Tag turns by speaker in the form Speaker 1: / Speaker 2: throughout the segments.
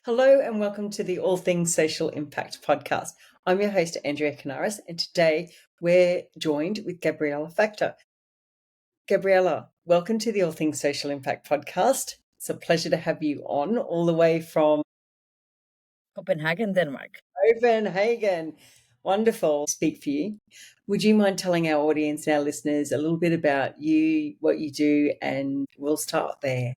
Speaker 1: Hello and welcome to the All Things Social Impact podcast. I'm your host, Andrea Kanaris, and today we're joined with Gabriela Factor. Gabriela, welcome to the All Things Social Impact podcast. It's a pleasure to have you on all the way from
Speaker 2: Copenhagen, Denmark.
Speaker 1: Copenhagen. Wonderful to speak for you. Would you mind telling our audience and our listeners a little bit about you, what you do, and we'll start there.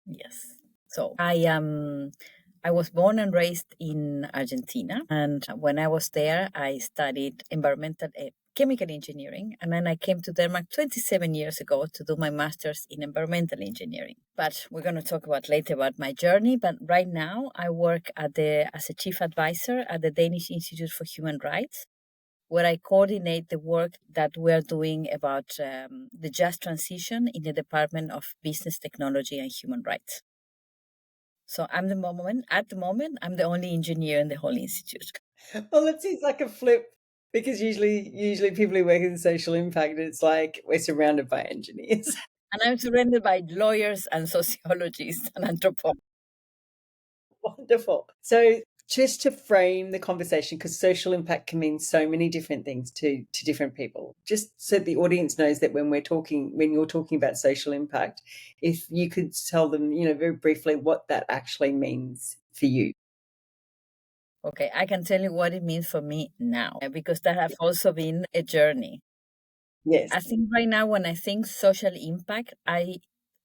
Speaker 2: Yes. So I was born and raised in Argentina, and when I was there, I studied environmental chemical engineering, and then I came to Denmark 27 years ago to do my master's in environmental engineering. But we're going to talk about later about my journey. But right now, I work as a chief advisor at the Danish Institute for Human Rights, where I coordinate the work that we're doing about the just transition in the Department of Business Technology and Human Rights. So at the moment, I'm the only engineer in the whole institute.
Speaker 1: Well, it seems like a flip because usually people who work in social impact, it's like we're surrounded by engineers.
Speaker 2: And I'm surrounded by lawyers and sociologists and anthropologists.
Speaker 1: Wonderful. So just to frame the conversation, because social impact can mean so many different things to different people, just so the audience knows that when you're talking about social impact, if you could tell them, very briefly what that actually means for you.
Speaker 2: Okay, I can tell you what it means for me now, because that has also been a journey.
Speaker 1: Yes.
Speaker 2: I think right now when I think social impact, I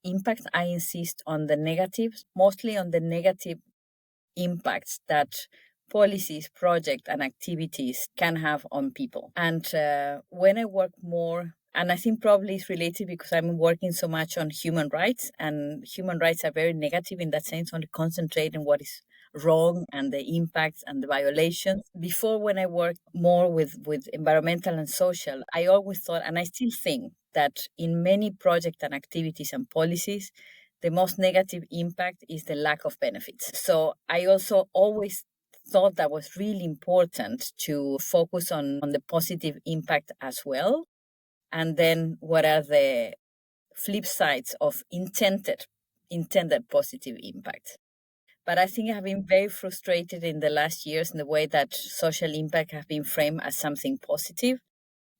Speaker 2: insist on the negatives, mostly on the negative impacts that policies, projects, and activities can have on people. And when I work more, and I think probably it's related because I'm working so much on human rights, and human rights are very negative in that sense, only concentrate on what is wrong and the impacts and the violations. Before, when I worked more with environmental and social, I always thought, and I still think, that in many projects and activities and policies, the most negative impact is the lack of benefits. So I also always thought that was really important to focus on the positive impact as well. And then what are the flip sides of intended positive impact? But I think I have been very frustrated in the last years in the way that social impact has been framed as something positive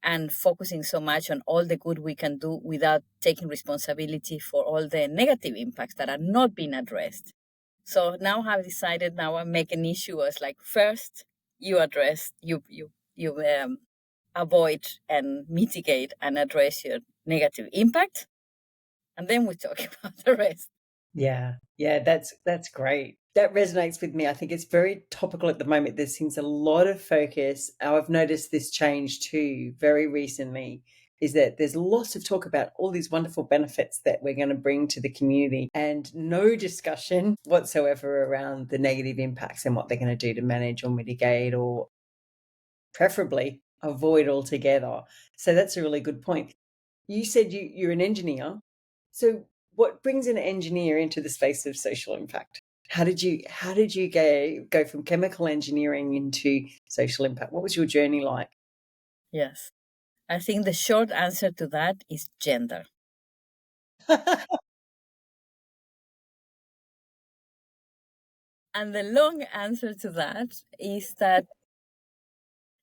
Speaker 2: and focusing so much on all the good we can do without taking responsibility for all the negative impacts that are not being addressed. So now I've decided, now I make an issue as like, first you address, you avoid and mitigate and address your negative impact, and then we talk about the rest.
Speaker 1: Yeah, that's great. That resonates with me. I think it's very topical at the moment. There seems a lot of focus. I've noticed this change too very recently, is that there's lots of talk about all these wonderful benefits that we're going to bring to the community and no discussion whatsoever around the negative impacts and what they're going to do to manage or mitigate or preferably avoid altogether. So that's a really good point. You said you're an engineer. So what brings an engineer into the space of social impact? How did you go from chemical engineering into social impact? What was your journey like?
Speaker 2: Yes. I think the short answer to that is gender. And the long answer to that is that,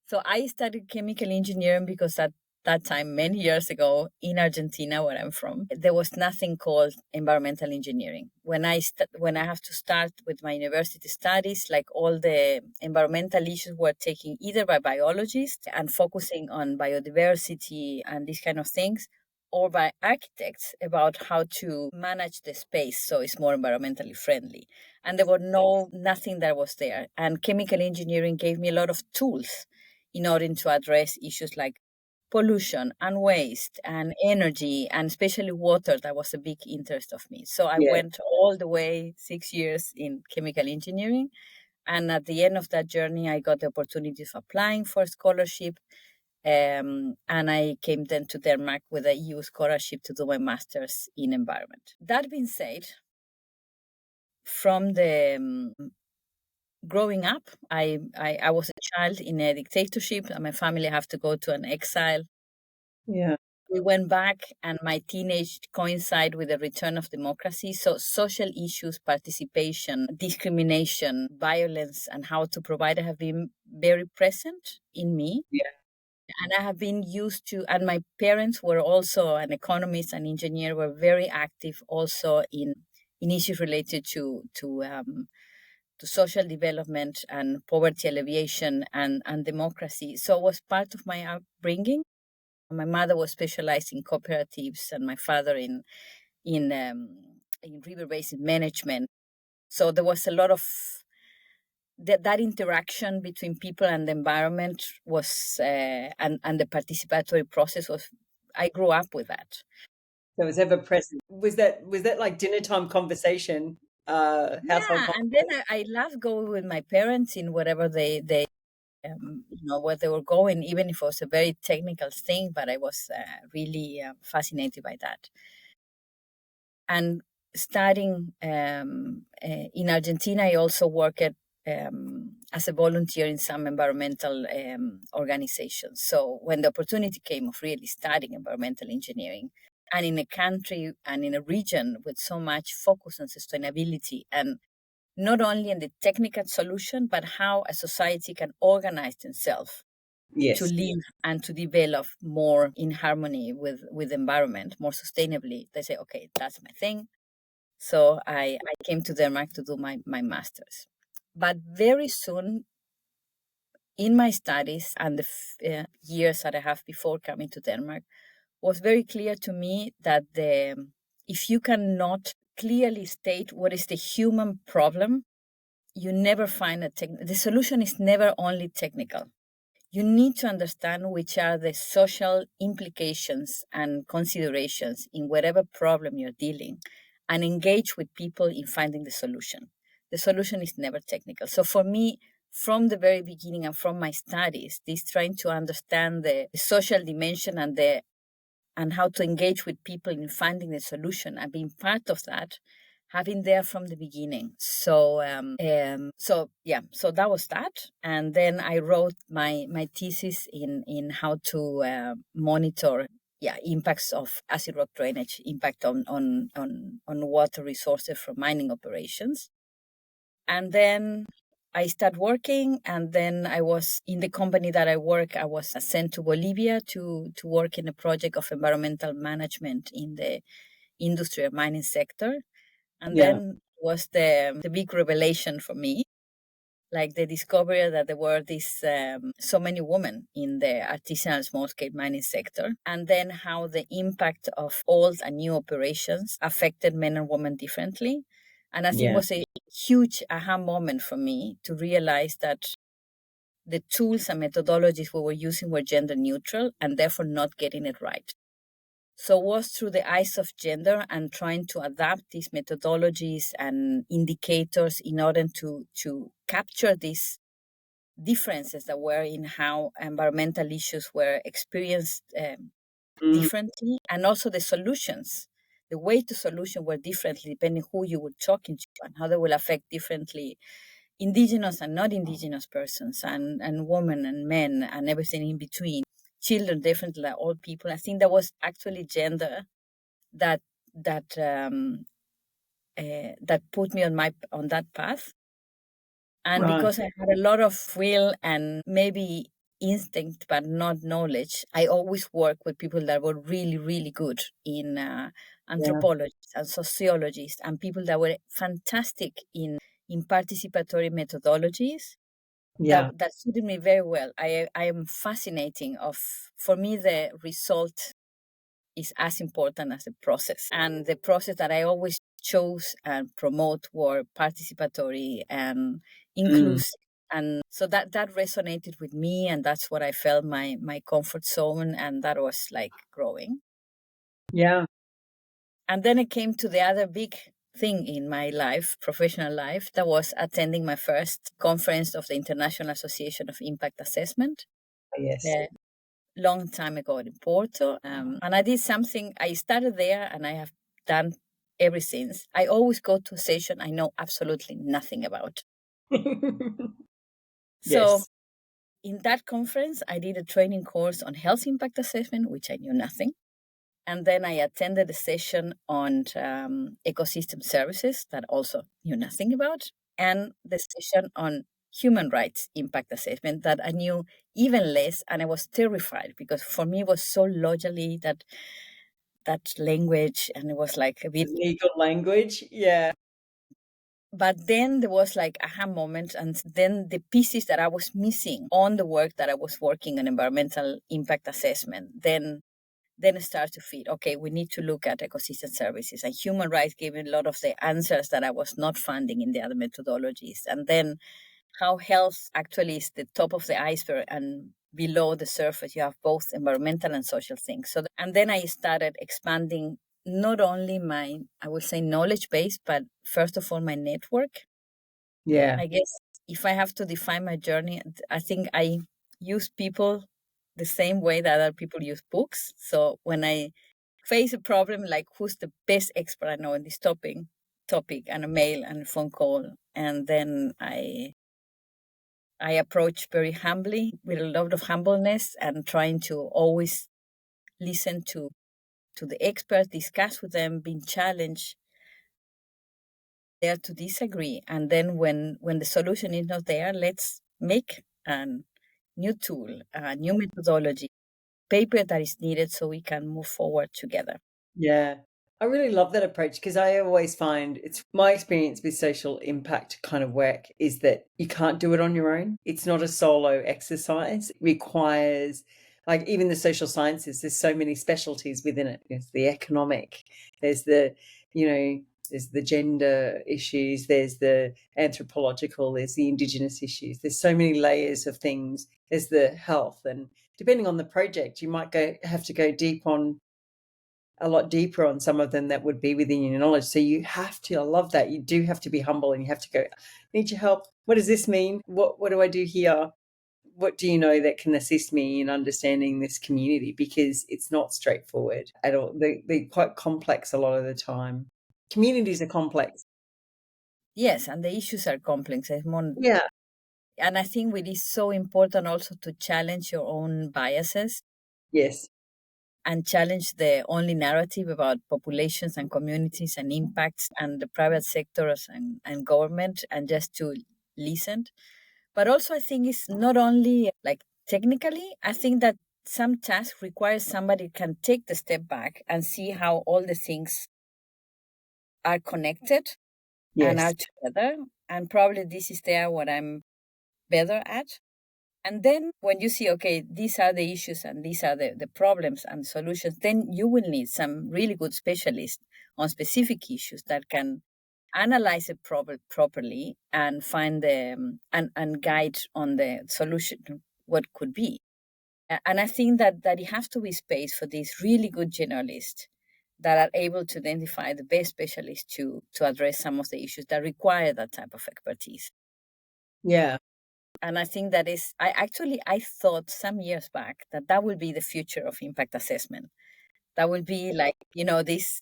Speaker 2: so I studied chemical engineering because at that time, many years ago, in Argentina, where I'm from, there was nothing called environmental engineering. When I have to start with my university studies, like all the environmental issues were taken either by biologists and focusing on biodiversity and these kind of things, or by architects about how to manage the space so it's more environmentally friendly. And there were nothing that was there. And chemical engineering gave me a lot of tools in order to address issues like pollution and waste and energy and especially water. That was a big interest of me. So I
Speaker 1: Yeah.
Speaker 2: went all the way 6 years in chemical engineering. And at the end of that journey, I got the opportunity of applying for a scholarship. And I came then to Denmark with a EU scholarship to do my master's in environment. That being said, from the growing up, I was a child in a dictatorship, and my family have to go to an exile.
Speaker 1: Yeah.
Speaker 2: we went back, and my teenage coincided with the return of democracy. So social issues, participation, discrimination, violence, and how to provide have been very present in me.
Speaker 1: Yeah.
Speaker 2: And I have been used to, and my parents were also an economist and engineer, were very active also in issues related to social development and poverty alleviation and democracy. So it was part of my upbringing. My mother was specialized in cooperatives, and my father in river basin management. So there was a lot of that interaction between people and the environment was, and the participatory process was. I grew up with that.
Speaker 1: So it's ever present. Was that like dinner time conversation, household
Speaker 2: Yeah, and then
Speaker 1: conversation?
Speaker 2: I love going with my parents in whatever they where they were going, even if it was a very technical thing. But I was really fascinated by that. And starting in Argentina, I also worked as a volunteer in some environmental organizations. So when the opportunity came of really studying environmental engineering, and in a country and in a region with so much focus on sustainability, and not only in the technical solution, but how a society can organize themselves to
Speaker 1: Yes.
Speaker 2: live and to develop more in harmony with the environment, more sustainably. They say, okay, that's my thing. So I came to Denmark to do my master's. But very soon in my studies and the years that I have before coming to Denmark, was very clear to me that if you cannot clearly state what is the human problem, you never find the solution is never only technical. You need to understand which are the social implications and considerations in whatever problem you're dealing, and engage with people in finding the solution. The solution is never technical. So for me, from the very beginning and from my studies, this trying to understand the social dimension and how to engage with people in finding the solution and being part of that, have been there from the beginning. So that was that. And then I wrote my thesis in how to monitor impacts of acid rock drainage, impact on water resources from mining operations. And then I started working, and then I was in the company that I work. I was sent to Bolivia to work in a project of environmental management in the industrial mining sector. And
Speaker 1: Yeah.
Speaker 2: then was the big revelation for me, like the discovery that there were these so many women in the artisanal small scale mining sector, and then how the impact of old and new operations affected men and women differently. And I think it
Speaker 1: Yeah.
Speaker 2: was a huge aha moment for me to realize that the tools and methodologies we were using were gender neutral and therefore not getting it right. So it was through the eyes of gender and trying to adapt these methodologies and indicators in order to capture these differences that were in how environmental issues were experienced
Speaker 1: Mm,
Speaker 2: differently, and also the solutions. The way to solution were differently depending who you were talking to and how they will affect differently indigenous and not indigenous persons, and women and men and everything in between, children differently like all people. I think that was actually gender that that put me on that path. And
Speaker 1: right.
Speaker 2: because I had a lot of will and maybe instinct but not knowledge, I always worked with people that were really really good in
Speaker 1: Yeah.
Speaker 2: anthropologists and sociologists, and people that were fantastic in participatory methodologies that
Speaker 1: Yeah.
Speaker 2: that suited me very well. I am fascinating of For me the result is as important as the process. And the process that I always chose and promote were participatory and
Speaker 1: Mm,
Speaker 2: inclusive. And so that resonated with me, and that's what I felt my comfort zone, and that was like growing.
Speaker 1: yeah.
Speaker 2: And then it came to the other big thing in my life, professional life, that was attending my first conference of the International Association of Impact Assessment.
Speaker 1: Yes.
Speaker 2: Uh, Long time ago in Porto. And I did something, I started there and I have done ever since. I always go to a session I know absolutely nothing about. So
Speaker 1: Yes.
Speaker 2: in that conference, I did a training course on health impact assessment, which I knew nothing. And then I attended a session on ecosystem services that also knew nothing about, and the session on human rights impact assessment that I knew even less, and I was terrified because for me it was so logically that language, and it was like a bit.
Speaker 1: Legal language. Yeah.
Speaker 2: But then there was like aha moment, and then the pieces that I was missing on the work that I was working on environmental impact assessment, then it starts to fit. Okay, we need to look at ecosystem services and human rights, giving a lot of the answers that I was not finding in the other methodologies. And then how health actually is the top of the iceberg, and below the surface you have both environmental and social things. And then I started expanding not only my, I would say, knowledge base, but first of all my network.
Speaker 1: Yeah.
Speaker 2: I guess if I have to define my journey, I think I use people the same way that other people use books. So when I face a problem, like who's the best expert I know in this topic, and a mail and a phone call, and then I approach very humbly with a lot of humbleness and trying to always listen to the experts, discuss with them, being challenged there to disagree. And then when the solution is not there, let's make a new tool, a new methodology, paper that is needed so we can move forward together.
Speaker 1: Yeah. I really love that approach because I always find it's my experience with social impact kind of work is that you can't do it on your own. It's not a solo exercise. It requires, like, even the social sciences, there's so many specialties within it. There's the economic, there's the, you know, there's the gender issues, there's the anthropological, there's the indigenous issues. There's so many layers of things. There's the health, and depending on the project, you might have to go a lot deeper on some of them that would be within your knowledge. So you have to, I love that. You do have to be humble and you have to go, need your help. What does this mean? What do I do here? What do you know that can assist me in understanding this community? Because it's not straightforward at all. They're quite complex a lot of the time. Communities are complex.
Speaker 2: Yes, and the issues are complex.
Speaker 1: Yeah.
Speaker 2: And I think it is so important also to challenge your own biases
Speaker 1: Yes.
Speaker 2: and challenge the only narrative about populations and communities and impacts and the private sectors and government, and just to listen. But also I think it's not only like technically, I think that some tasks require somebody can take the step back and see how all the things are connected and are
Speaker 1: Yes.
Speaker 2: together. And probably this is there what I'm better at. And then when you see, okay, these are the issues and these are the problems and solutions, then you will need some really good specialists on specific issues that can analyze it properly and find the and guide on the solution what could be. And I think that it has to be space for these really good generalists that are able to identify the best specialists to address some of the issues that require that type of expertise.
Speaker 1: Yeah.
Speaker 2: And I think that is, I thought some years back that that will be the future of impact assessment. That will be like, this,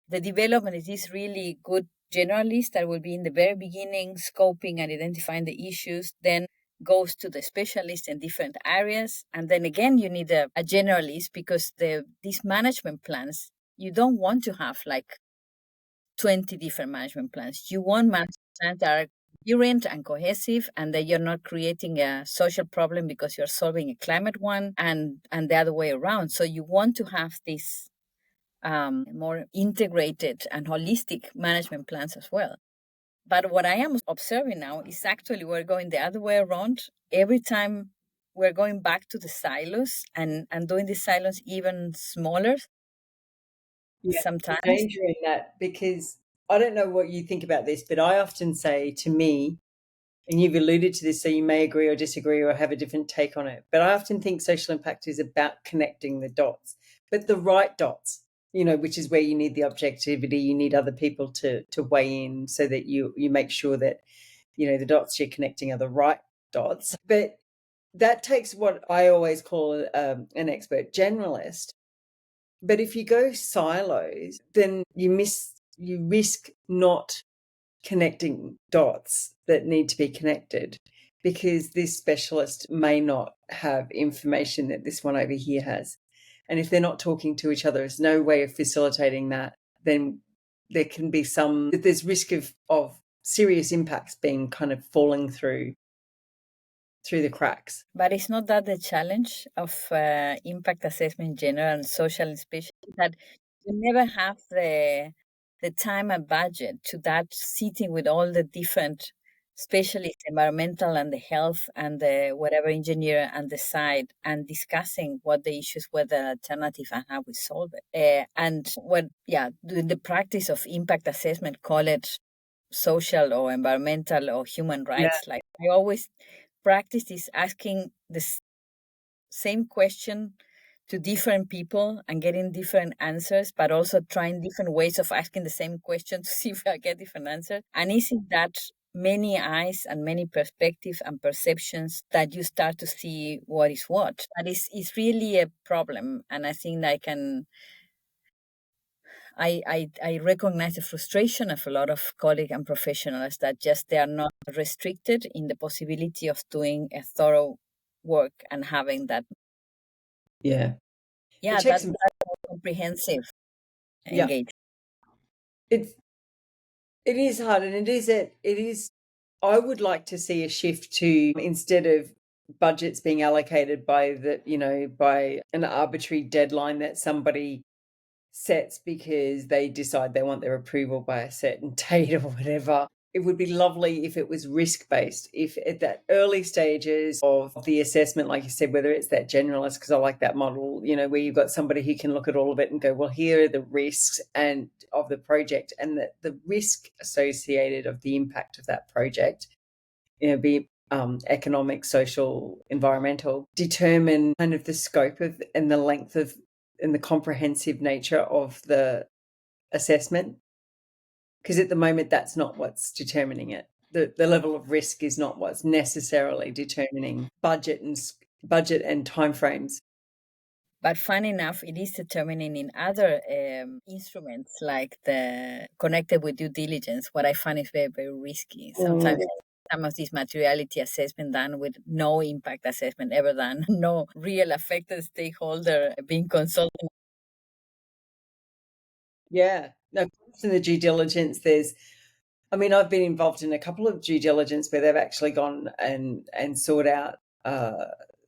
Speaker 2: the development is this really good generalist that will be in the very beginning, scoping and identifying the issues, then goes to the specialist in different areas. And then again, you need a generalist because these management plans, you don't want to have like 20 different management plans. You want management plans that are coherent and cohesive, and that you're not creating a social problem because you're solving a climate one, and the other way around. So you want to have this more integrated and holistic management plans as well. But what I am observing now is actually we're going the other way around. Every time we're going back to the silos and doing the silos even smaller
Speaker 1: Yeah. The
Speaker 2: sometimes.
Speaker 1: danger in that, because I don't know what you think about this, but I often say to me, and you've alluded to this, so you may agree or disagree or have a different take on it. But I often think social impact is about connecting the dots, but the right dots, which is where you need the objectivity, you need other people to weigh in so that you make sure that, the dots you're connecting are the right dots. But that takes what I always call an expert generalist. But if you go silos, then you risk not connecting dots that need to be connected, because this specialist may not have information that this one over here has. And if they're not talking to each other, there's no way of facilitating that, then there can be there's risk of serious impacts being kind of falling through the cracks.
Speaker 2: But it's not that the challenge of impact assessment in general and social inspection that you never have the time and budget to that sitting with all the different specialists, environmental and the health and the whatever engineer and the site and discussing what the issues were, the alternative and how we solve it. And what, doing the practice of impact assessment, call it social or environmental or human rights. Like I always practice is asking the same question to different people and getting different answers, but also trying different ways of asking the same question to see if I get different answers. And isn't that many eyes and many perspectives and perceptions that you start to see what is what? That is really a problem. And I think I recognize the frustration of a lot of colleagues and professionals that just they are not restricted in the possibility of doing a thorough work and having that.
Speaker 1: Yeah.
Speaker 2: That's comprehensive engagement.
Speaker 1: It is hard, and it is. I would like to see a shift to, instead of budgets being allocated by by an arbitrary deadline that somebody sets because they decide they want their approval by a certain date or whatever. It would be lovely if it was risk-based, if at that early stages of the assessment, like you said, whether it's that generalist, because I like that model, where you've got somebody who can look at all of it and go, well, here are the risks and of the project, and the risk associated of the impact of that project, be economic, social, environmental, determine kind of the scope of and the length of and the comprehensive nature of the assessment. Because at the moment, that's not what's determining it. The level of risk is not what's necessarily determining budget and timeframes.
Speaker 2: But fun enough, it is determining in other instruments like the connected with due diligence. What I find is very, very risky. Sometimes some of this materiality assessment done with no impact assessment ever done, no real affected stakeholder being consulted.
Speaker 1: Yeah. No, in the due diligence, I've been involved in a couple of due diligence where they've actually gone and sought out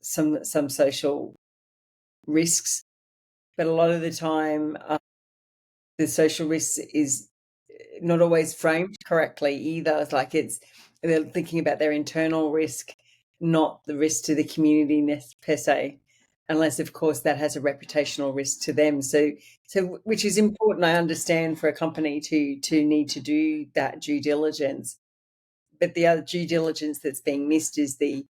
Speaker 1: some social risks, but a lot of the time the social risk is not always framed correctly either. It's like they're thinking about their internal risk, not the risk to the community per se, unless of course that has a reputational risk to them. So which is important, I understand, for a company to need to do that due diligence. But the other due diligence that's being missed is the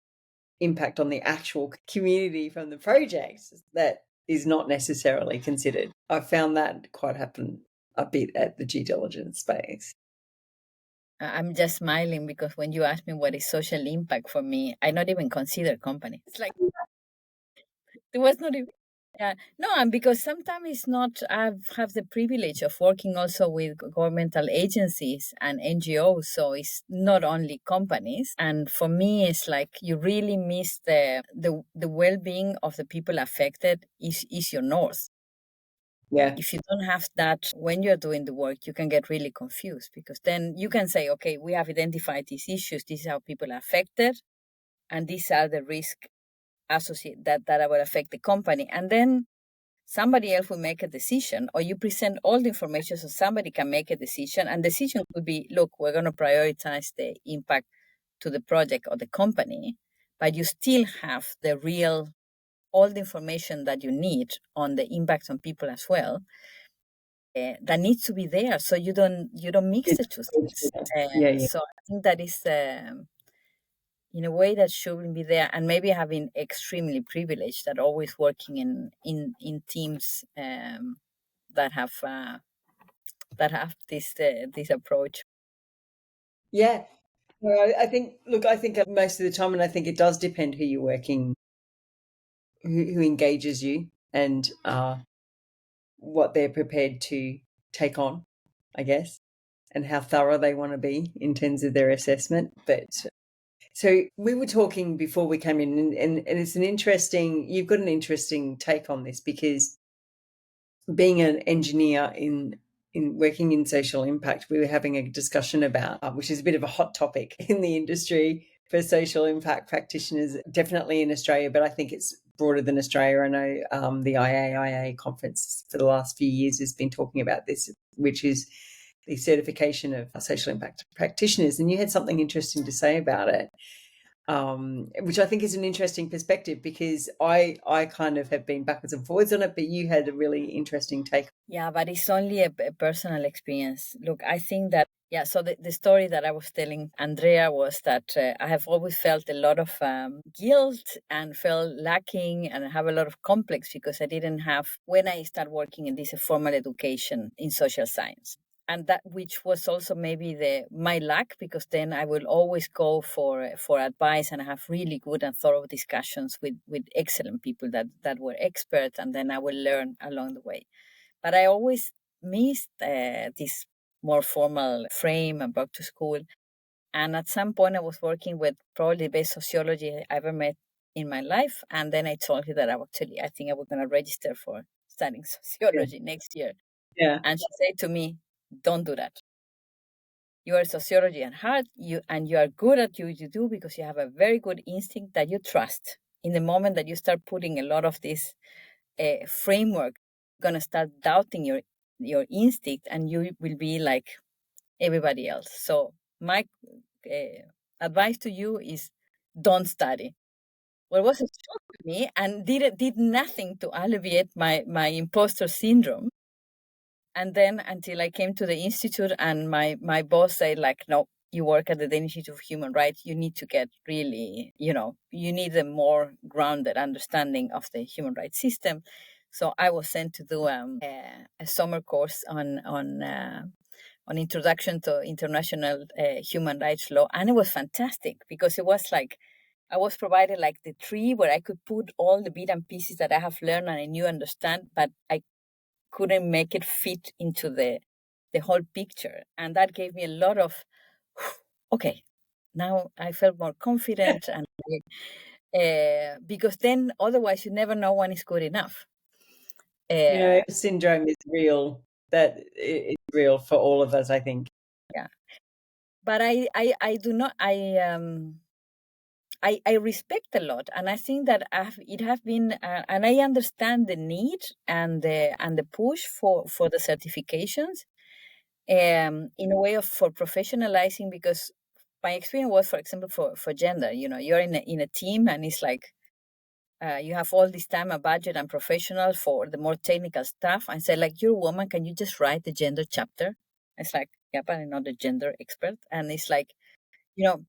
Speaker 1: impact on the actual community from the project that is not necessarily considered. I found that quite happen a bit at the due diligence space.
Speaker 2: I'm just smiling because when you ask me what is social impact for me, I not even consider company. It's like it was not even. Yeah, no, and because sometimes it's not. I have the privilege of working also with governmental agencies and NGOs, so it's not only companies. And for me, it's like you really miss the well-being of the people affected. Is your north.
Speaker 1: Yeah.
Speaker 2: If you don't have that when you're doing the work, you can get really confused because then you can say, okay, we have identified these issues. This is how people are affected, and these are the risks associate that will affect the company, and then somebody else will make a decision, or you present all the information so somebody can make a decision, and decision could be, look, we're going to prioritize the impact to the project or the company, but you still have all the information that you need on the impact on people as well, that needs to be there, so you don't mix the two things. So I think that is in a way that shouldn't be there, and maybe having extremely privileged that always working in teams that have this approach.
Speaker 1: Yeah. I think most of the time, and I think it does depend who you're working, who engages you, and what they're prepared to take on, I guess, and how thorough they want to be in terms of their assessment. But so we were talking before we came in, and it's you've got an interesting take on this, because being an engineer in working in social impact, we were having a discussion about, which is a bit of a hot topic in the industry for social impact practitioners, definitely in Australia, but I think it's broader than Australia. I know the IAIA conference for the last few years has been talking about this, which is the certification of social impact practitioners. And you had something interesting to say about it, which I think is an interesting perspective, because I kind of have been backwards and forwards on it, but you had a really interesting take.
Speaker 2: Yeah, but it's only a personal experience. Look, I think that, yeah, so the story that I was telling Andrea was that I have always felt a lot of guilt and felt lacking and have a lot of complex because I didn't have, when I started working in this formal education in social science. And that, which was also maybe my lack, because then I will always go for advice and have really good and thorough discussions with excellent people that were experts, and then I will learn along the way. But I always missed this more formal frame and back to school. And at some point, I was working with probably the best sociology I ever met in my life. And then I told her that I think I was going to register for studying
Speaker 1: Yeah.
Speaker 2: sociology next year.
Speaker 1: Yeah.
Speaker 2: And she said to me, "Don't do that. You are sociology at heart, you are good at what you do because you have a very good instinct that you trust. In the moment that you start putting a lot of this framework, you're gonna start doubting your instinct, and you will be like everybody else. So my advice to you is don't study." Well, it was a shock to me, and did nothing to alleviate my imposter syndrome. And then until I came to the institute, and my boss said, like, "No, you work at the Danish Institute of Human Rights. You need to get really, you need a more grounded understanding of the human rights system." So I was sent to do a summer course on introduction to international human rights law, and it was fantastic because it was like I was provided like the tree where I could put all the bit and pieces that I have learned and I knew understand, but I couldn't make it fit into the whole picture. And that gave me a lot of okay, now I felt more confident, and because then otherwise you never know when it's good enough.
Speaker 1: Syndrome is real. That it's real for all of us, I think.
Speaker 2: Yeah, but I do not I respect a lot, and I think that it have been, and I understand the need and the push for the certifications, in a way of for professionalizing, because my experience was, for example, for gender, you're in a team, and it's like you have all this time, a budget, and professional for the more technical stuff, and say like, "You're a woman, can you just write the gender chapter?" It's like, "Yeah, but I'm not a gender expert." And it's like, you know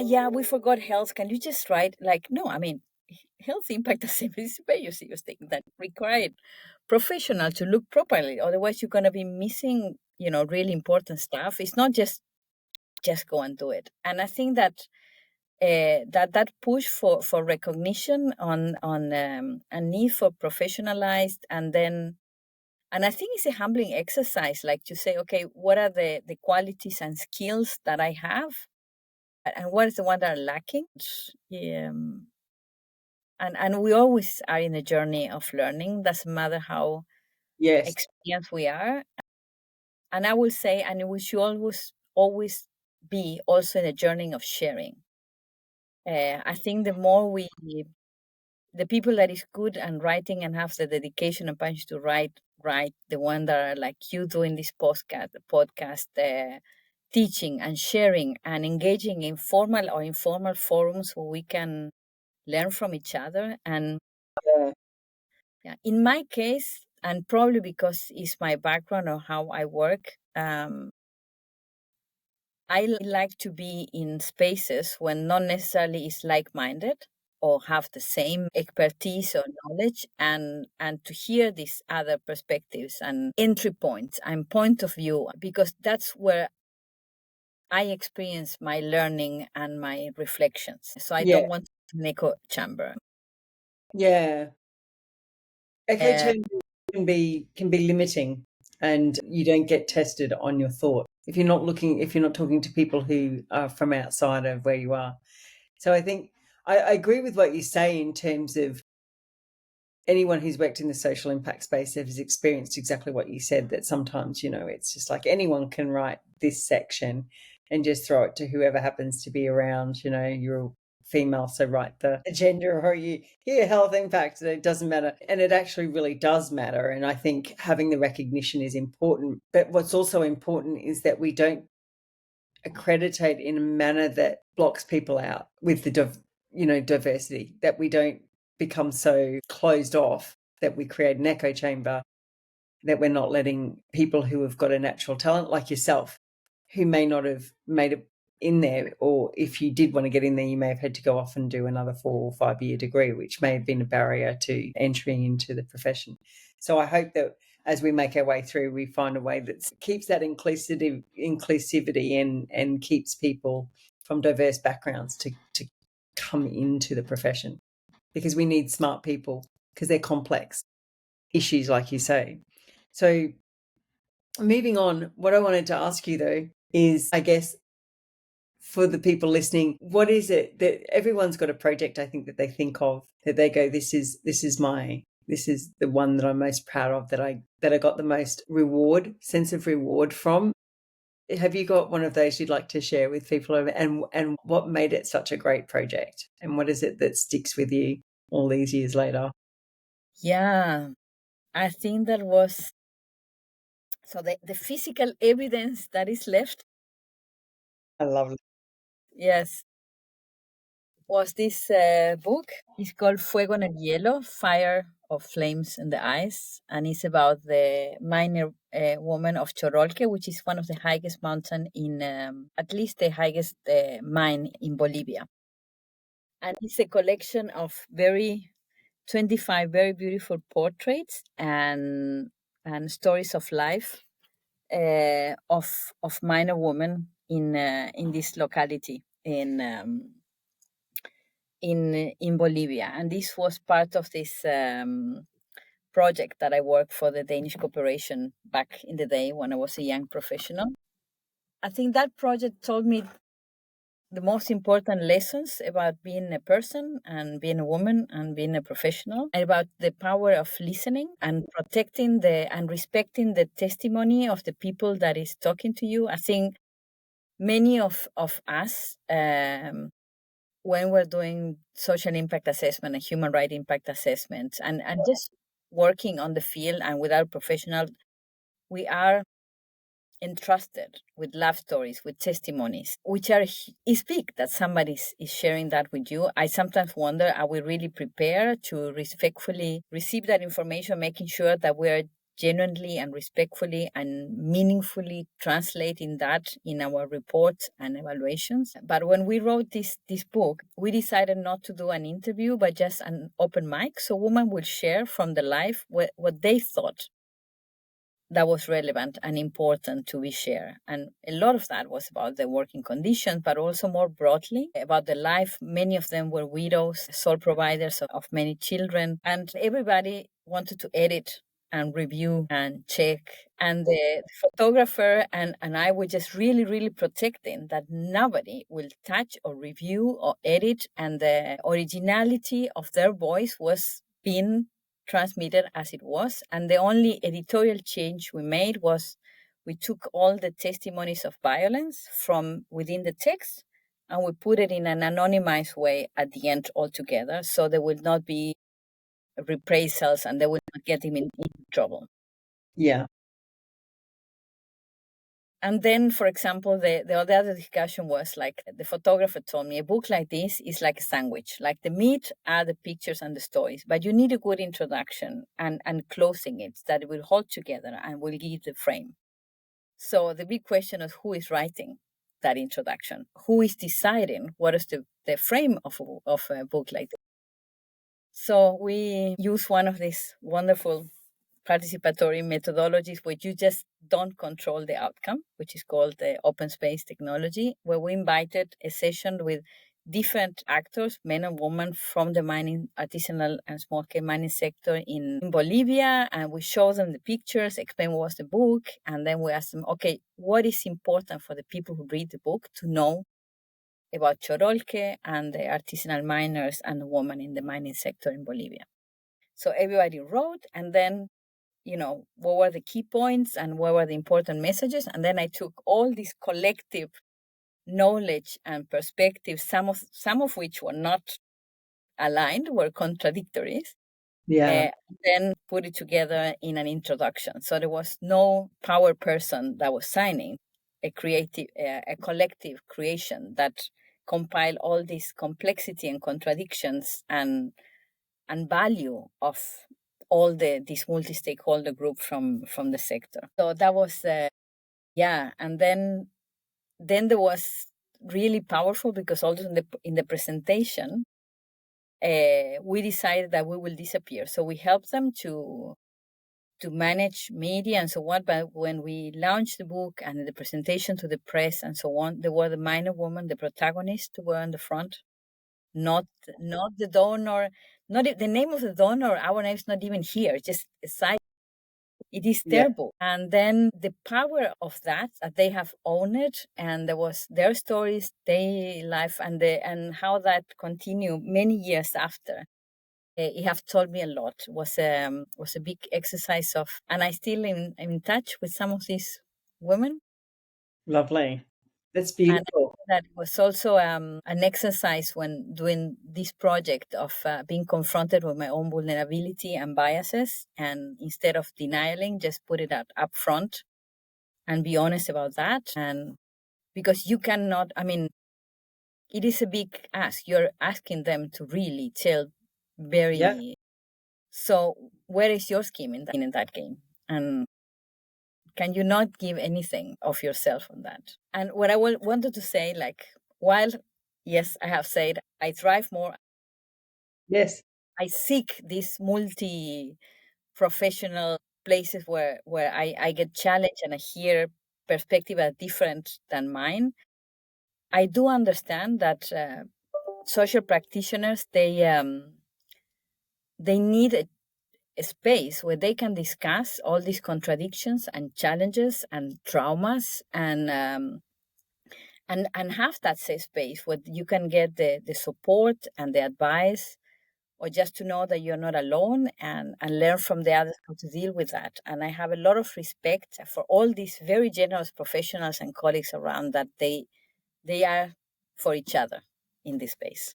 Speaker 2: yeah, we forgot health, can you just write, like, no, I mean, health impact assessment is a very serious thing that required professional to look properly, otherwise you're going to be missing really important stuff. It's not just go and do it. And I think that that push for recognition on a need for professionalized, and I think it's a humbling exercise, like to say, okay, what are the qualities and skills that I have, and what is the one that are lacking. um, and we always are in a journey of learning, doesn't matter how
Speaker 1: Yes.
Speaker 2: experienced we are. And I will say, and we should always be also in a journey of sharing. I think the more the people that is good and writing and have the dedication and passion to write, the one that are like you doing this podcast, teaching and sharing and engaging in formal or informal forums where we can learn from each other. And
Speaker 1: Yeah.
Speaker 2: yeah, in my case, and probably because it's my background or how I work, I like to be in spaces when not necessarily is like-minded or have the same expertise or knowledge, and to hear these other perspectives and entry points and point of view, because that's where I experience my learning and my reflections. So I
Speaker 1: Yeah.
Speaker 2: don't want an echo chamber.
Speaker 1: Yeah. Echo
Speaker 2: Uh,
Speaker 1: chambers can be limiting, and you don't get tested on your thought if you're not talking to people who are from outside of where you are. So I think I agree with what you say in terms of anyone who's worked in the social impact space has experienced exactly what you said, that sometimes, it's just like anyone can write this section and just throw it to whoever happens to be around. You're a female, so write the gender, or you health impact, it doesn't matter. And it actually really does matter. And I think having the recognition is important. But what's also important is that we don't accreditate in a manner that blocks people out with the diversity, that we don't become so closed off that we create an echo chamber, that we're not letting people who have got a natural talent like yourself, who may not have made it in there, or if you did want to get in there, you may have had to go off and do another 4 or 5 year degree, which may have been a barrier to entering into the profession. So I hope that as we make our way through, we find a way that keeps that inclusivity and keeps people from diverse backgrounds to come into the profession, because we need smart people, because they're complex issues, like you say. So moving on, what I wanted to ask you though is, I guess, for the people listening, what is it that everyone's got a project, I think, that they think of, that they go, this is the one that I'm most proud of, that I got the most sense of reward from. Have you got one of those you'd like to share with people, and what made it such a great project, and what is it that sticks with you all these years later?
Speaker 2: Yeah, I think that was so the physical evidence that is left.
Speaker 1: I love it.
Speaker 2: Yes, was this book. It's called Fuego en el Hielo, Fire of Flames in the Ice, and it's about the miner woman of Chorolque, which is one of the highest mountain in, at least the highest mine in Bolivia. And it's a collection of 25 very beautiful portraits and stories of life of miner women in this locality in Bolivia. And this was part of this project that I worked for the Danish Corporation back in the day when I was a young professional. I think that project told me the most important lessons about being a person and being a woman and being a professional, and about the power of listening and protecting and respecting the testimony of the people that is talking to you. I think many of us, when we're doing social impact assessment and human right impact assessments, and just working on the field and with our professionals, we are entrusted with love stories, with testimonies, which is big that somebody is sharing that with you. I sometimes wonder, are we really prepared to respectfully receive that information, making sure that we are genuinely and respectfully and meaningfully translating that in our reports and evaluations. But when we wrote this book, we decided not to do an interview, but just an open mic. So women will share from the life what they thought that was relevant and important to be shared. And a lot of that was about the working conditions, but also more broadly about the life. Many of them were widows, sole providers of many children, and everybody wanted to edit and review and check. And the photographer and I were just really, really protecting that nobody will touch or review or edit. And the originality of their voice was being transmitted as it was. And the only editorial change we made was we took all the testimonies of violence from within the text and we put it in an anonymized way at the end altogether. So there will not be reprisals and they will not get him in trouble.
Speaker 1: Yeah.
Speaker 2: And then, for example, the other discussion was like the photographer told me a book like this is like a sandwich. Like the meat are the pictures and the stories, but you need a good introduction and closing it that it will hold together and will give the frame. So the big question is who is writing that introduction? Who is deciding what is the frame of a book like this? So we use one of these wonderful participatory methodologies where you just don't control the outcome, which is called the open space technology, where we invited a session with different actors, men and women from the mining, artisanal and small scale mining sector in Bolivia. And we show them the pictures, explain what was the book. And then we ask them, okay, what is important for the people who read the book to know about Chorolque and the artisanal miners and the women in the mining sector in Bolivia? So everybody wrote, and then, what were the key points and what were the important messages. And then I took all this collective knowledge and perspectives, some of which were not aligned, were contradictory,
Speaker 1: Yeah.
Speaker 2: then put it together in an introduction. So there was no power person that was signing, a collective creation that compiled all this complexity and contradictions and value of all this multi-stakeholder group from the sector. So that was yeah, and then there was really powerful, because also in the presentation, we decided that we will disappear. So we helped them to manage media and so on. But when we launched the book and the presentation to the press and so on, there were the minor woman, the protagonist, who were on the front, not the donor, the name of the donor. Our name is not even here. Just a side. It is
Speaker 1: Yeah.
Speaker 2: their book, and then the power of that they have owned it, and there was their stories, their life, and how that continued many years after. It have told me a lot. Was a big exercise of, and I still am in touch with some of these women.
Speaker 1: Lovely. That's
Speaker 2: And
Speaker 1: beautiful.
Speaker 2: that was also an exercise when doing this project of being confronted with my own vulnerability and biases, and instead of denying, just put it up front and be honest about that. And because you cannot, I mean, it is a big ask. You're asking them to really tell
Speaker 1: Yeah.
Speaker 2: very. So where is your scheme in that game? And can you not give anything of yourself on that? And what I wanted to say, like, while, yes, I have said I thrive more,
Speaker 1: Yes.
Speaker 2: I seek these professional places where I get challenged and I hear perspective are different than mine. I do understand that social practitioners, they need a space where they can discuss all these contradictions and challenges and traumas, and have that safe space where you can get the support and the advice, or just to know that you're not alone, and learn from the others how to deal with that. And I have a lot of respect for all these very generous professionals and colleagues around, that they are for each other in this space.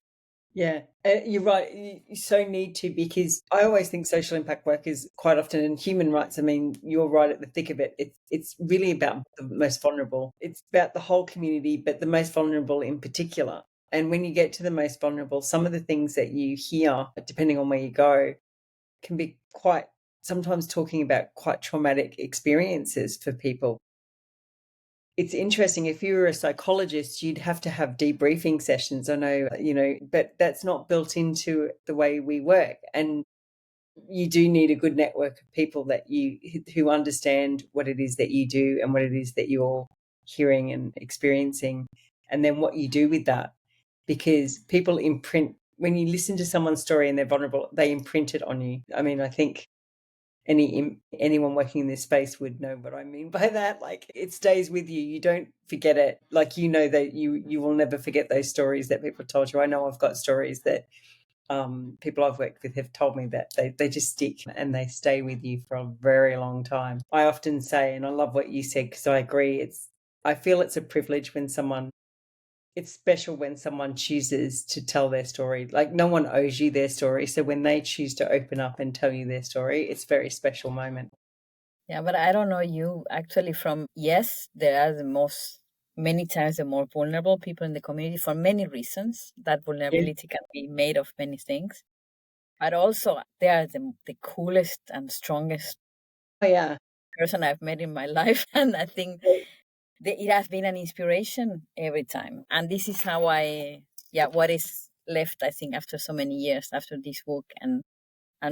Speaker 1: Yeah, you're right. You so need to, because I always think social impact work is quite often in human rights. I mean, you're right at the thick of it. It's really about the most vulnerable. It's about the whole community, but the most vulnerable in particular. And when you get to the most vulnerable, some of the things that you hear, depending on where you go, can be quite, sometimes talking about quite traumatic experiences for people. It's interesting. If you were a psychologist, you'd have to have debriefing sessions. I know, but that's not built into the way we work. And you do need a good network of people that who understand what it is that you do and what it is that you're hearing and experiencing, and then what you do with that. Because people imprint, when you listen to someone's story and they're vulnerable, they imprint it on you. I mean, I think anyone working in this space would know what I mean by that. Like, it stays with you. You don't forget it. Like, that you will never forget those stories that people told you. I know I've got stories that people I've worked with have told me that they just stick and they stay with you for a very long time. I often say, and I love what you said, because I agree, I feel it's a privilege when it's special when someone chooses to tell their story. Like, no one owes you their story. So when they choose to open up and tell you their story, it's a very special moment.
Speaker 2: Yeah, but I don't know you actually from, yes, there are many times the more vulnerable people in the community for many reasons. That
Speaker 1: Yeah.
Speaker 2: vulnerability can be made of many things. But also they are the coolest and strongest
Speaker 1: Oh, yeah.
Speaker 2: person I've met in my life. And I think it has been an inspiration every time. And this is how what is left, I think, after so many years, after this book and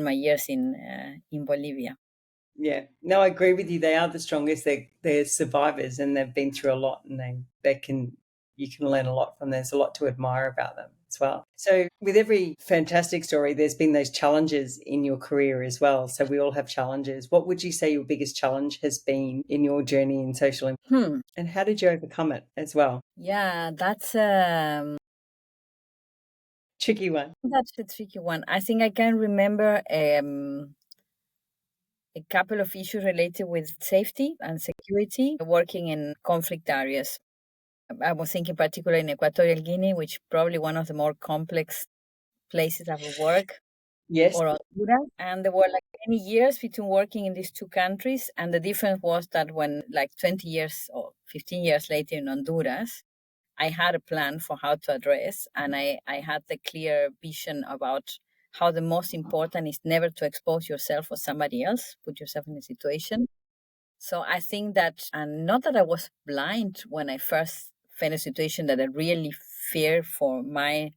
Speaker 2: my years in Bolivia.
Speaker 1: Yeah. No, I agree with you. They are the strongest. They're survivors, and they've been through a lot, and you can learn a lot from them. There's a lot to admire about them as well. So with every fantastic story, there's been those challenges in your career as well. So we all have challenges. What would you say your biggest challenge has been in your journey in social impact? And how did you overcome it as well?
Speaker 2: Yeah, that's
Speaker 1: Tricky one.
Speaker 2: That's the tricky one. I think I can remember a couple of issues related with safety and security working in conflict areas. I was thinking particularly in Equatorial Guinea, which probably one of the more complex places I've worked,
Speaker 1: Yes.
Speaker 2: or Honduras. And there were like many years between working in these two countries. And the difference was that when like 20 years or 15 years later in Honduras, I had a plan for how to address, and I had the clear vision about how the most important is never to expose yourself or somebody else, put yourself in a situation. So I think that, and not that I was blind when I first found a situation that I really feared for my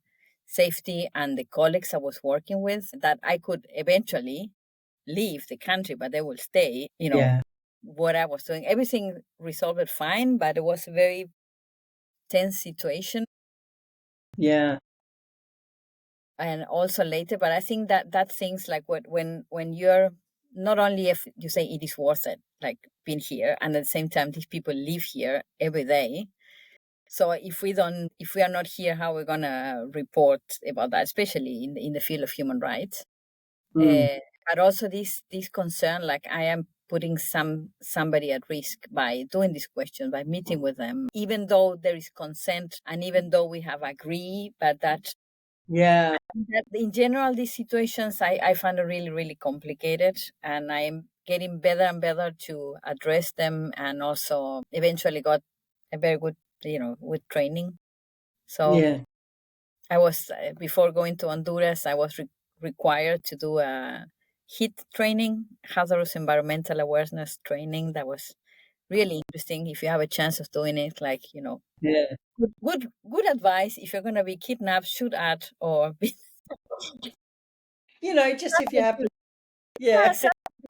Speaker 2: safety and the colleagues I was working with, that I could eventually leave the country, but they will stay,
Speaker 1: Yeah.
Speaker 2: what I was doing. Everything resolved fine, but it was a very tense situation.
Speaker 1: Yeah.
Speaker 2: And also later, but I think that things like when you're, not only if you say it is worth it, like being here, and at the same time these people live here every day. So if we are not here, how we're gonna report about that, especially in the field of human rights.
Speaker 1: Mm.
Speaker 2: uh, but also this concern, like I am putting somebody at risk by doing this question, by meeting with them, even though there is consent and even though we have agreed, but
Speaker 1: Yeah.
Speaker 2: that in general, these situations I find are really, really complicated, and I'm getting better and better to address them, and also eventually got a very good, with training. So
Speaker 1: Yeah.
Speaker 2: I was, before going to Honduras, I was required to do a HIT training, hazardous environmental awareness training. That was really interesting. If you have a chance of doing it, like,
Speaker 1: Yeah.
Speaker 2: good advice. If you're going to be kidnapped, shoot at, or be
Speaker 1: Just if you happen.
Speaker 2: yeah,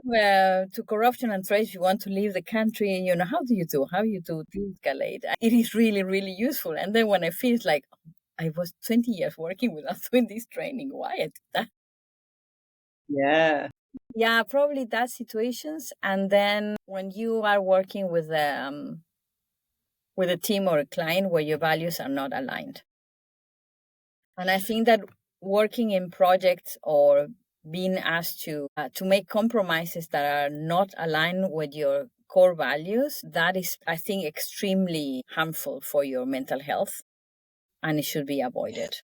Speaker 1: Yeah.
Speaker 2: to corruption and trade, if you want to leave the country, how you do de-escalate. It is really, really useful. And then when I feel like I was 20 years working without doing this training, why I did that?
Speaker 1: Yeah.
Speaker 2: Yeah, probably that situations. And then when you are working with a team or a client where your values are not aligned. And I think that working in projects or being asked to make compromises that are not aligned with your core values, that is, I think, extremely harmful for your mental health, and it should be avoided.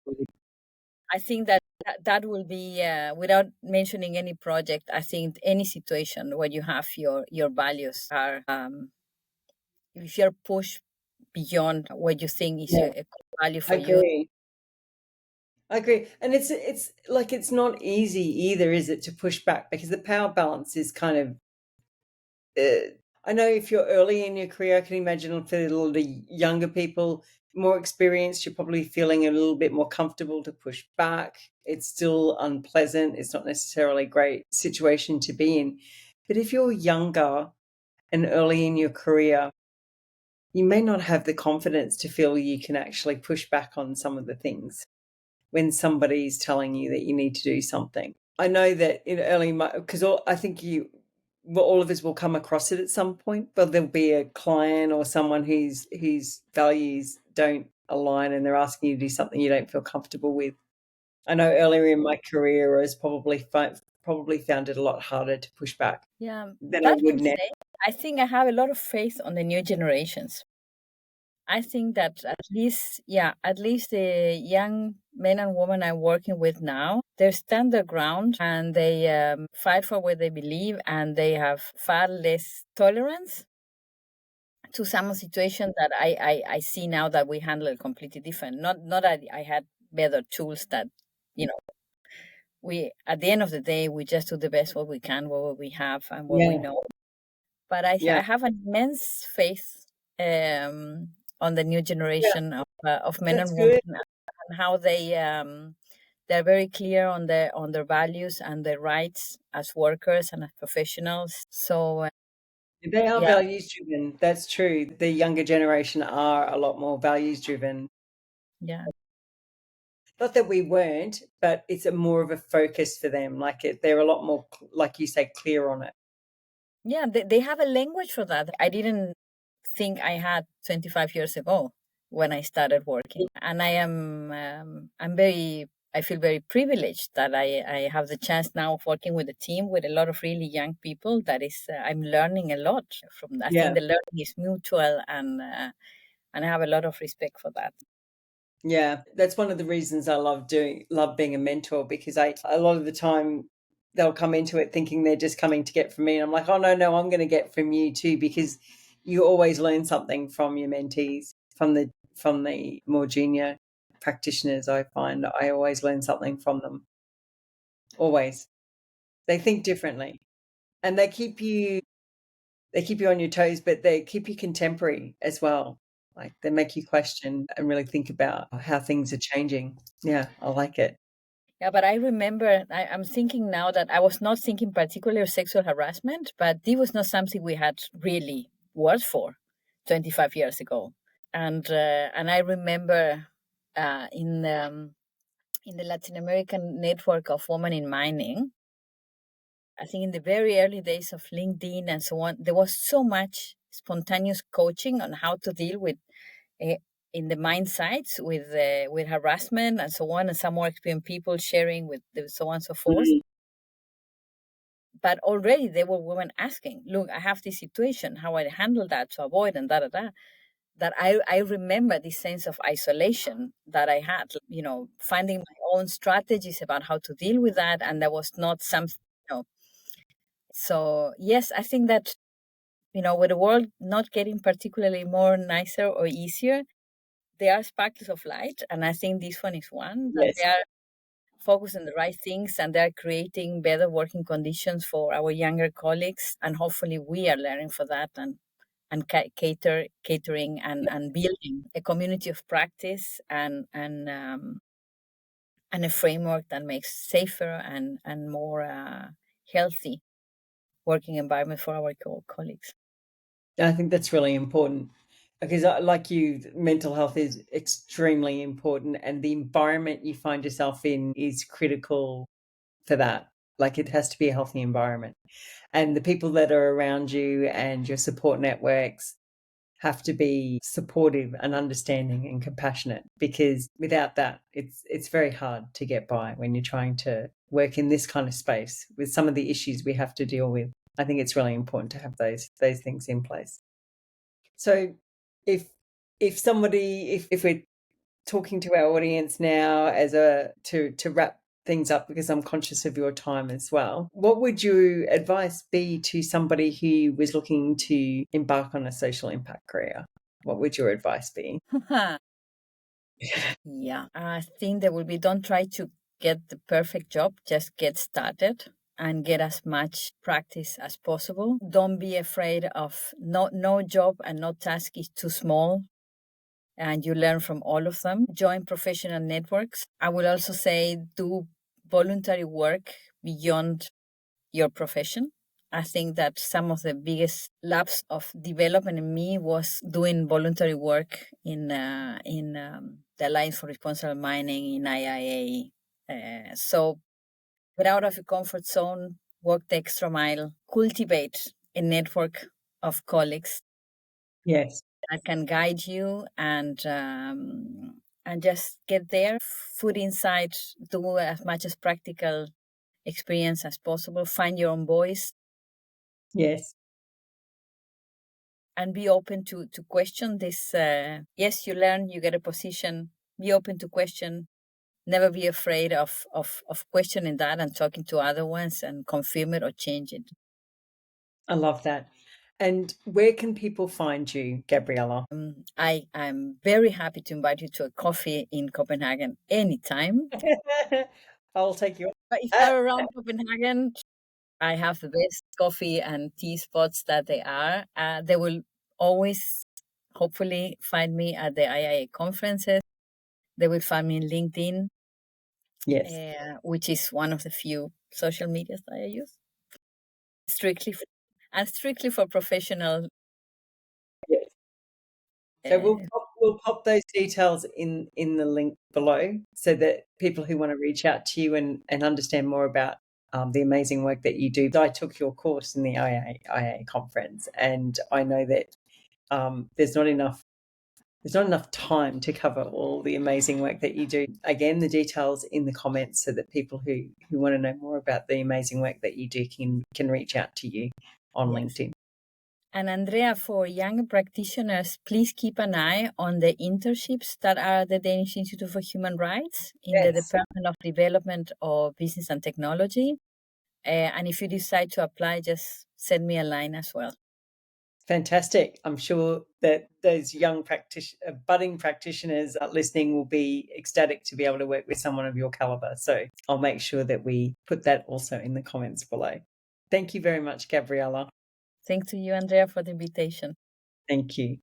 Speaker 2: I think that will be, without mentioning any project. I think any situation where you have your values are, if you're pushed beyond what you think is
Speaker 1: Yeah.
Speaker 2: a core value
Speaker 1: I
Speaker 2: for you.
Speaker 1: agree. I agree. And it's like it's not easy either, is it, to push back because the power balance is kind of I know if you're early in your career, I can imagine for a lot of the younger people, more experienced, you're probably feeling a little bit more comfortable to push back. It's still unpleasant. It's not necessarily a great situation to be in. But if you're younger and early in your career, you may not have the confidence to feel you can actually push back on some of the things when somebody's telling you that you need to do something. I know that in early, because I think well, all of us will come across it at some point, but there'll be a client or someone whose values don't align and they're asking you to do something you don't feel comfortable with. I know earlier in my career, I was probably found it a lot harder to push back
Speaker 2: Yeah,
Speaker 1: than I
Speaker 2: that
Speaker 1: would
Speaker 2: being
Speaker 1: now.
Speaker 2: said, I think I have a lot of faith on the new generations. I think that at least the young men and women I'm working with now, they stand their ground and they fight for what they believe, and they have far less tolerance to some situations that I see now that we handle it completely different. Not that I had better tools that, you know, we, at the end of the day, we just do the best what we can, what we have and what we
Speaker 1: Yeah,
Speaker 2: know. But I
Speaker 1: yeah,
Speaker 2: have an immense faith on the new
Speaker 1: yeah.
Speaker 2: generation of men
Speaker 1: That's
Speaker 2: and women,
Speaker 1: good.
Speaker 2: and how they're very clear on their values and their rights as workers and as professionals. So
Speaker 1: They are
Speaker 2: yeah,
Speaker 1: values driven. That's true. The younger generation are a lot more values driven.
Speaker 2: yeah,
Speaker 1: Not that we weren't, but it's a more of a focus for them. Like they're a lot more, like you say, clear on it.
Speaker 2: yeah. They have a language for that. I didn't think I had 25 years ago when I started working, and I'm very I feel very privileged that I have the chance now of working with a team with a lot of really young people. That is, I'm learning a lot from. I think
Speaker 1: Yeah.
Speaker 2: the learning is mutual, and I have a lot of respect for that.
Speaker 1: Yeah, that's one of the reasons I love being a mentor, because a lot of the time they'll come into it thinking they're just coming to get from me, and I'm like, oh no, I'm going to get from you too, because you always learn something from your mentees, from the more junior practitioners. I find I always learn something from them. Always, they think differently, and they keep you on your toes, but they keep you contemporary as well. Like, they make you question and really think about how things are changing. Yeah, I like it.
Speaker 2: Yeah, but I remember I'm thinking now that I was not thinking particularly of sexual harassment, but this was not something we had really words for 25 years ago. And I remember in the Latin American network of women in mining, I think in the very early days of LinkedIn and so on, there was so much spontaneous coaching on how to deal with uh, in the mine sites with harassment and so on, and some more experienced people sharing with the, so on and so forth.
Speaker 1: Mm.
Speaker 2: But already there were women asking, "Look, I have this situation. How I handle that to avoid and da da da." That I remember this sense of isolation that I had. You know, finding my own strategies about how to deal with that, and there was not something. You know, so yes, I think that with the world not getting particularly more nicer or easier, there are sparkles of light, and I think this one is one that they
Speaker 1: Yes.
Speaker 2: are focused on the right things and they're creating better working conditions for our younger colleagues, and hopefully we are learning for that and catering and building a community of practice and a framework that makes safer and more healthy working environment for our colleagues.
Speaker 1: I think that's really important, because, like you, mental health is extremely important, and the environment you find yourself in is critical for that. Like, it has to be a healthy environment, and the people that are around you and your support networks have to be supportive and understanding and compassionate, because without that, it's very hard to get by when you're trying to work in this kind of space with some of the issues we have to deal with. I think it's really important to have those things in place. So, if if we're talking to our audience now, as a to wrap things up, because I'm conscious of your time as well, what would your advice be to somebody who was looking to embark on a social impact career? What would your advice be?
Speaker 2: Yeah, I think there will be, don't try to get the perfect job, just get started and get as much practice as possible. Don't be afraid of no job and no task is too small, and you learn from all of them. Join professional networks. I will also say do voluntary work beyond your profession. I think that some of the biggest labs of development in me was doing voluntary work in the Alliance for Responsible Mining in IIA. So get out of your comfort zone, work the extra mile, cultivate a network of colleagues
Speaker 1: Yes,
Speaker 2: that can guide you and just get there, foot inside, do as much as practical experience as possible, find your own voice,
Speaker 1: yes,
Speaker 2: and be open to question this. Yes, you learn, you get a position. Be open to question. Never be afraid of questioning that and talking to other ones and confirm it or change it.
Speaker 1: I love that. And where can people find you, Gabriela?
Speaker 2: I'm very happy to invite you to a coffee in Copenhagen anytime.
Speaker 1: I'll take you.
Speaker 2: But if you're around Copenhagen, I have the best coffee and tea spots that they are. They will always, hopefully, find me at the IIA conferences. They will find me in LinkedIn,
Speaker 1: Yes,
Speaker 2: which is one of the few social medias that I use strictly for, and strictly for professional.
Speaker 1: yes. So
Speaker 2: Uh,
Speaker 1: we'll pop those details in the link below, so that people who want to reach out to you and understand more about the amazing work that you do. I took your course in the IA conference, and I know that there's not enough there's not enough time to cover all the amazing work that you do. Again, the details in the comments so that people who want to know more about the amazing work that you do can reach out to you on
Speaker 2: Yes.
Speaker 1: LinkedIn.
Speaker 2: And Andrea, for young practitioners, please keep an eye on the internships that are at the Danish Institute for Human Rights in the
Speaker 1: Yes.
Speaker 2: Department of Development of Business and Technology. And if you decide to apply, just send me a line as well.
Speaker 1: Fantastic. I'm sure that those young budding practitioners listening will be ecstatic to be able to work with someone of your caliber. So I'll make sure that we put that also in the comments below. Thank you very much, Gabriela.
Speaker 2: Thanks to you, Andrea, for the invitation.
Speaker 1: Thank you.